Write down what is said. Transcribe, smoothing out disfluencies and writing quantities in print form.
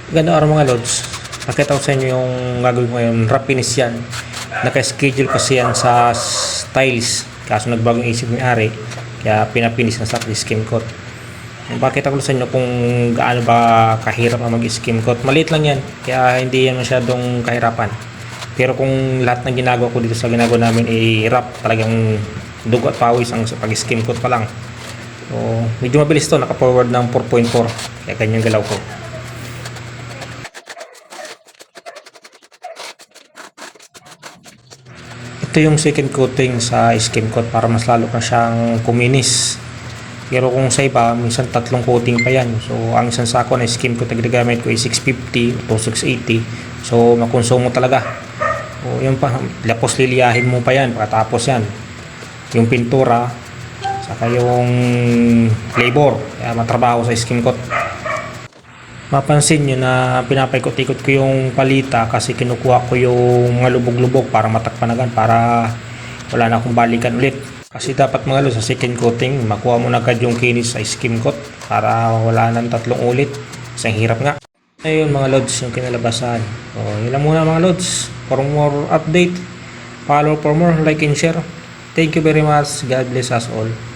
Ganda araw mga lods. Nakita ko sa inyo yung gagawin ko ngayon. Wrap finish yan. Naka-schedule kasi yan sa styles. Kaso nagbagong isip ni Ari. Kaya pinapinis na sa skim coat. Pakita ko sa inyo kung gaano ba kahirap na mag-skim coat. Maliit lang yan. Kaya hindi yan masyadong kahirapan. Pero kung lahat ng ginagawa ko dito sa ginagawa namin i-wrap, talagang dugo at pawis ang pag-skim coat pa lang. So, medyo mabilis to. Naka-forward ng 4.4. Kaya ganyan galaw ko. Ito yung second coating sa skim coat para mas lalo na siyang kuminis. Pero kung sa iba, minsan tatlong coating pa yan. So, ang isang sako na skim coat na ginagamit ko ay 650 o 680. So, makonsumo talaga. O, yun pa, lapos liliyahin mo pa yan. Pagkatapos yan, yung pintura, saka yung flavor. Kaya matrabaho sa skim coat. Mapansin nyo na pinapaikot-ikot ko yung palita kasi kinukuha ko yung mga lubog-lubog para matakpan agad, para wala na akong balikan ulit. Kasi dapat mga lods sa second coating, makuha mo na agad yung kinis sa skim coat para wala nang tatlong ulit. Isang hirap nga. Ayun mga lods, yung kinalabasan. So, yun lang muna mga lods. For more update, follow for more, like and share. Thank you very much. God bless us all.